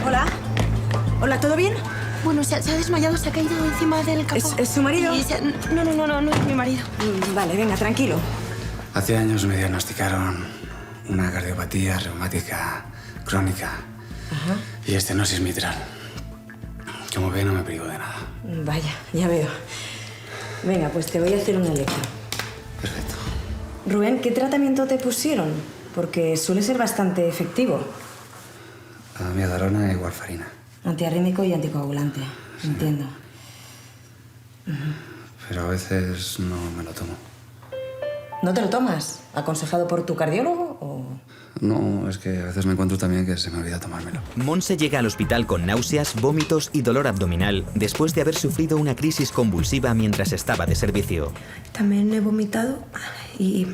Hola. Hola, ¿todo bien? Bueno, se ha desmayado, se ha caído encima del capó. ¿Es su marido? No es mi marido. Vale, venga, tranquilo. Hace años me diagnosticaron una cardiopatía reumática crónica. Ajá. Y estenosis mitral. Como ve, no me privo de nada. Vaya, ya veo. Venga, pues te voy a hacer una electro. Perfecto. Rubén, ¿qué tratamiento te pusieron? Porque suele ser bastante efectivo. Amiodarona y warfarina. Antiarrítmico y anticoagulante. Sí. Entiendo. Pero a veces no me lo tomo. ¿No te lo tomas? ¿Aconsejado por tu cardiólogo o...? No, es que a veces me encuentro también que se me olvida tomármelo. Monse llega al hospital con náuseas, vómitos y dolor abdominal después de haber sufrido una crisis convulsiva mientras estaba de servicio. También he vomitado y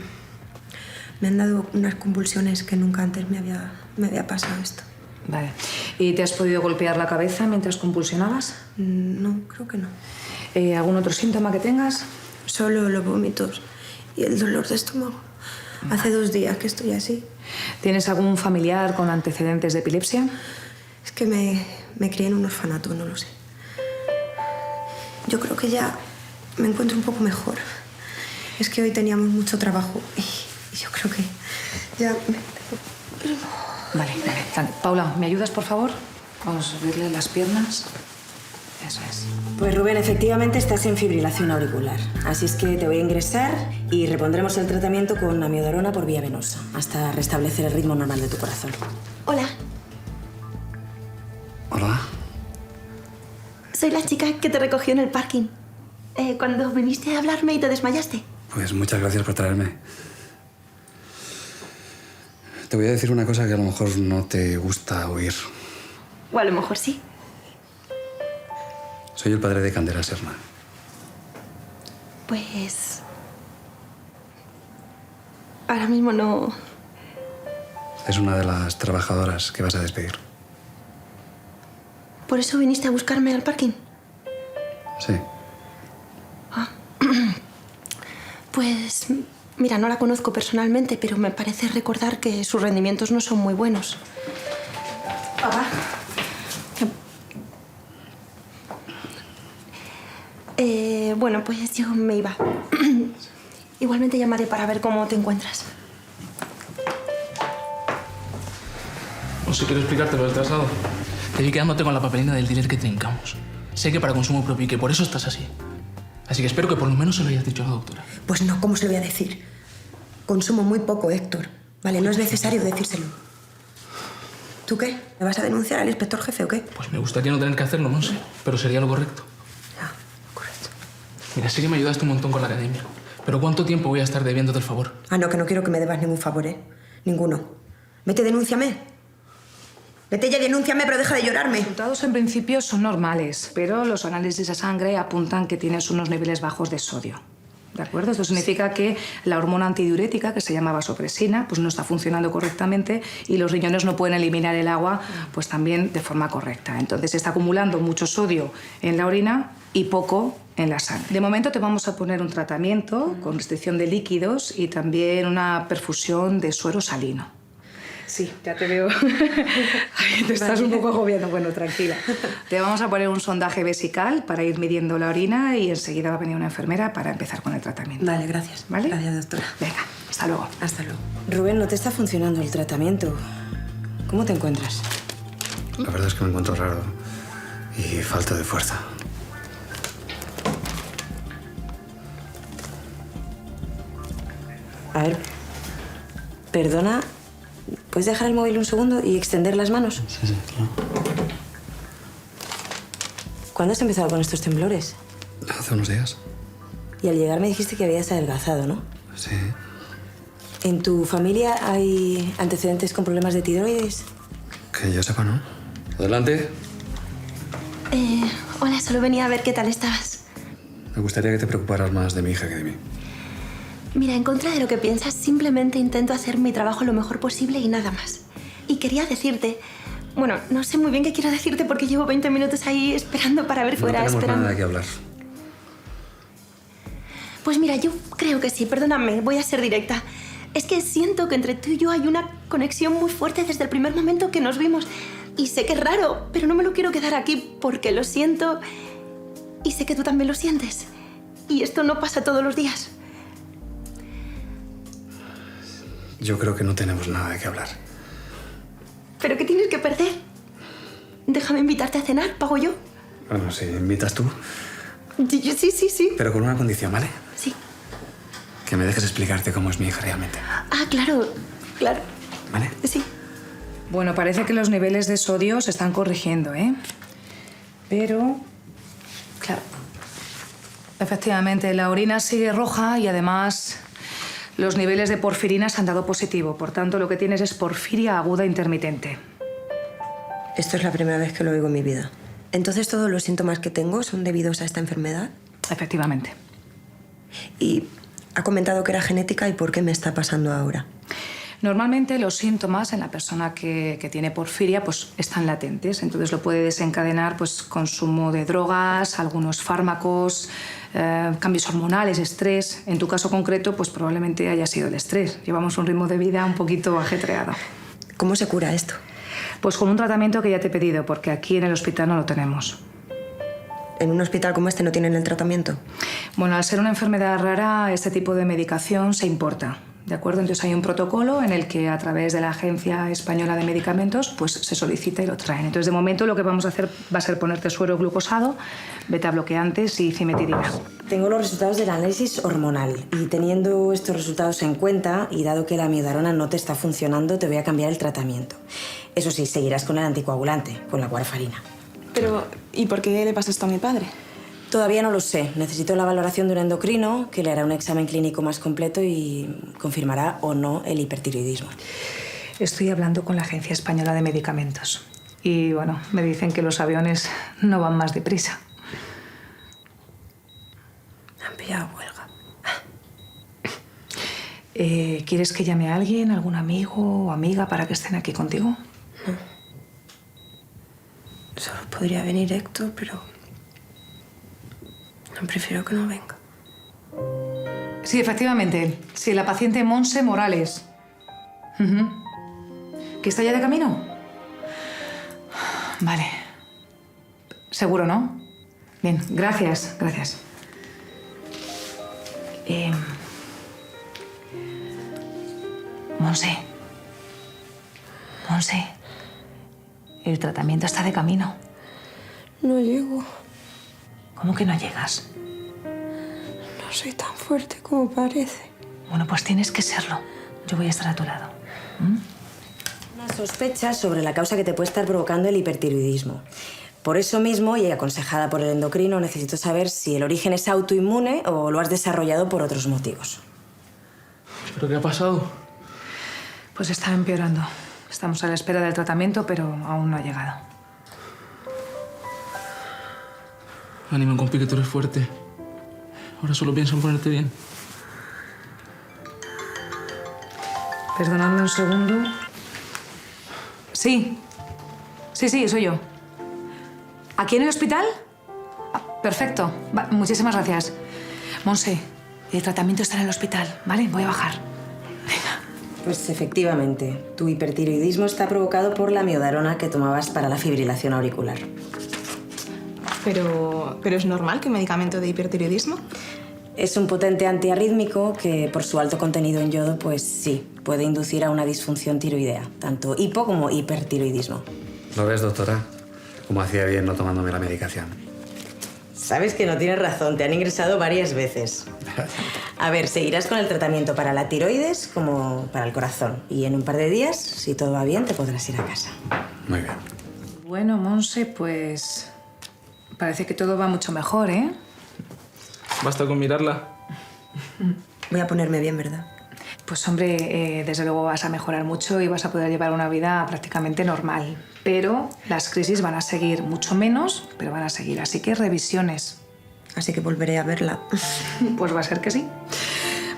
me han dado unas convulsiones que nunca antes me había pasado esto. Vale. ¿Y te has podido golpear la cabeza mientras convulsionabas? No, creo que no. ¿Algún otro síntoma que tengas? Solo los vómitos y el dolor de estómago. Hace 2 días que estoy así. ¿Tienes algún familiar con antecedentes de epilepsia? Es que me crié en un orfanato, no lo sé. Yo creo que ya me encuentro un poco mejor. Es que hoy teníamos mucho trabajo y yo creo que ya... Vale. Paula, ¿me ayudas, por favor? Vamos a subirle las piernas. Eso es. Pues Rubén, efectivamente estás en fibrilación auricular. Así es que te voy a ingresar y repondremos el tratamiento con amiodarona por vía venosa hasta restablecer el ritmo normal de tu corazón. Hola, ¿Hola? soy la chica que te recogió en el parking. Cuando viniste a hablarme y te desmayaste. Pues muchas gracias por traerme. Te voy a decir una cosa que a lo mejor no te gusta oír. O a lo mejor sí. Soy el padre de Candela Serna. Pues... ahora mismo no... Es una de las trabajadoras que vas a despedir. ¿Por eso viniste a buscarme al parking? Sí. Pues... mira, no la conozco personalmente, pero me parece recordar que sus rendimientos no son muy buenos. Papá. Bueno, pues yo me iba. Igualmente llamaré para ver cómo te encuentras. No sé, quiero explicarte lo del traslado. Te vi quedándote con la papelina del dealer que trincamos. Sé que para consumo propio y que por eso estás así. Así que espero que por lo menos se lo hayas dicho a la doctora. Pues no, ¿cómo se lo voy a decir? Consumo muy poco, Héctor. Vale, no es necesario decírselo. ¿Tú qué? ¿Me vas a denunciar al inspector jefe o qué? Pues me gustaría no tener que hacerlo, no sé. Pero sería lo correcto. Ya, correcto. Mira, sé que me ayudaste un montón con la academia. Pero ¿cuánto tiempo voy a estar debiéndote el favor? Ah, no, que no quiero que me debas ningún favor, ¿eh? Ninguno. Vete, denúnciame. Vete ya, denúnciame, pero deja de llorarme. Los resultados en principio son normales, pero los análisis de sangre apuntan que tienes unos niveles bajos de sodio. ¿De acuerdo? Esto significa que la hormona antidiurética, que se llama vasopresina, pues no está funcionando correctamente y los riñones no pueden eliminar el agua pues también de forma correcta. Entonces se está acumulando mucho sodio en la orina y poco en la sangre. De momento te vamos a poner un tratamiento con restricción de líquidos y también una perfusión de suero salino. Sí, ya te veo. Te estás un poco agobiando. Bueno, tranquila. Te vamos a poner un sondaje vesical para ir midiendo la orina y enseguida va a venir una enfermera para empezar con el tratamiento. Vale, gracias. ¿Vale? Gracias, doctora. Venga, hasta luego. Hasta luego. Rubén, no te está funcionando el tratamiento. ¿Cómo te encuentras? La verdad es que me encuentro raro y falta de fuerza. A ver, perdona, ¿puedes dejar el móvil un segundo y extender las manos? Sí, claro. ¿Cuándo has empezado con estos temblores? Hace unos días. Y al llegar me dijiste que habías adelgazado, ¿no? Sí. ¿En tu familia hay antecedentes con problemas de tiroides? Que yo sepa, ¿no? Adelante. Hola, solo venía a ver qué tal estabas. Me gustaría que te preocuparas más de mi hija que de mí. Mira, en contra de lo que piensas, simplemente intento hacer mi trabajo lo mejor posible y nada más. Y quería decirte... Bueno, no sé muy bien qué quiero decirte porque llevo 20 minutos ahí esperando para ver fuera, no tenemos esperando. nada de qué hablar. Pues mira, yo creo que sí, perdóname, voy a ser directa. Es que siento que entre tú y yo hay una conexión muy fuerte desde el primer momento que nos vimos. Y sé que es raro, pero no me lo quiero quedar aquí porque lo siento y sé que tú también lo sientes. Y esto no pasa todos los días. Yo creo que no tenemos nada de qué hablar. ¿Pero qué tienes que perder? Déjame invitarte a cenar, pago yo. Bueno, si invitas tú, Sí. pero con una condición, ¿vale? Sí. Que me dejes explicarte cómo es mi hija realmente. Ah, claro. ¿Vale? Sí. Bueno, parece que los niveles de sodio se están corrigiendo, ¿eh? Pero, claro, efectivamente, la orina sigue roja y además los niveles de porfirina se han dado positivo. Por tanto, lo que tienes es porfiria aguda intermitente. Esto es la primera vez que lo oigo en mi vida. Entonces, ¿todos los síntomas que tengo son debidos a esta enfermedad? Efectivamente. Y ha comentado que era genética y por qué me está pasando ahora. Normalmente los síntomas en la persona que tiene porfiria pues, están latentes, entonces lo puede desencadenar pues, consumo de drogas, algunos fármacos, cambios hormonales, estrés. En tu caso concreto, pues probablemente haya sido el estrés. Llevamos un ritmo de vida un poquito ajetreado. ¿Cómo se cura esto? Pues con un tratamiento que ya te he pedido, porque aquí en el hospital no lo tenemos. ¿En un hospital como este no tienen el tratamiento? Bueno, al ser una enfermedad rara, este tipo de medicación se importa. ¿De acuerdo? Entonces hay un protocolo en el que a través de la Agencia Española de Medicamentos pues se solicita y lo traen. Entonces de momento lo que vamos a hacer va a ser ponerte suero glucosado, beta-bloqueantes y cimetidina. Tengo los resultados del análisis hormonal y teniendo estos resultados en cuenta y dado que la amiodarona no te está funcionando, te voy a cambiar el tratamiento. Eso sí, seguirás con el anticoagulante, con la warfarina. Pero, ¿y por qué le pasa esto a mi padre? Todavía no lo sé. Necesito la valoración de un endocrino que le hará un examen clínico más completo y confirmará o no el hipertiroidismo. Estoy hablando con la Agencia Española de Medicamentos y, bueno, me dicen que los aviones no van más deprisa. Han pillado huelga. ¿Quieres que llame a alguien, algún amigo o amiga para que estén aquí contigo? No. Solo podría venir Héctor, pero... no, prefiero que no venga. Sí, efectivamente. Sí, la paciente Monse Morales. ¿Que está ya de camino? Vale. Seguro, ¿no? Bien, gracias. Monse. El tratamiento está de camino. No llego. ¿Cómo que no llegas? No soy tan fuerte como parece. Bueno, pues tienes que serlo. Yo voy a estar a tu lado. Una sospecha sobre la causa que te puede estar provocando el hipertiroidismo. Por eso mismo, y aconsejada por el endocrino, necesito saber si el origen es autoinmune o lo has desarrollado por otros motivos. ¿Pero qué ha pasado? Pues está empeorando. Estamos a la espera del tratamiento, pero aún no ha llegado. Ánimo, compi, que tú eres fuerte. Ahora solo pienso en ponerte bien. Perdonadme un segundo. Sí, soy yo. ¿Aquí en el hospital? Ah, perfecto. Muchísimas gracias. Monse, el tratamiento está en el hospital, ¿vale? Voy a bajar. Pues efectivamente, tu hipertiroidismo está provocado por la amiodarona que tomabas para la fibrilación auricular. ¿Pero es normal que un medicamento de hipertiroidismo? Es un potente antiarrítmico que, por su alto contenido en yodo, pues sí, puede inducir a una disfunción tiroidea, tanto hipo como hipertiroidismo. ¿Lo ves, doctora? Como hacía bien no tomándome la medicación. Sabes que no tienes razón, te han ingresado varias veces. A ver, seguirás con el tratamiento para la tiroides como para el corazón. Y en un par de días, si todo va bien, te podrás ir a casa. Muy bien. Bueno, Monse, pues... parece que todo va mucho mejor, ¿eh? Basta con mirarla. Voy a ponerme bien, ¿verdad? Pues hombre, desde luego vas a mejorar mucho y vas a poder llevar una vida prácticamente normal. Pero las crisis van a seguir, mucho menos, pero van a seguir. Así que revisiones. Así que volveré a verla. Pues va a ser que sí.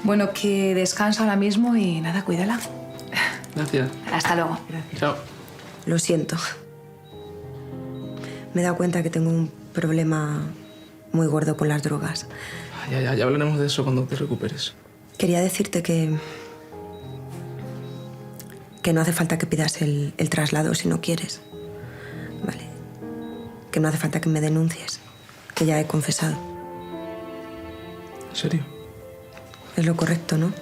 Bueno, que descansa ahora mismo y nada, cuídala. Gracias. Hasta luego. Chao. Lo siento. Me he dado cuenta que tengo un problema muy gordo con las drogas. Ya hablaremos de eso cuando te recuperes. Quería decirte que no hace falta que pidas el traslado si no quieres. Vale. Que no hace falta que me denuncies. Que ya he confesado. ¿En serio? Es lo correcto, ¿no?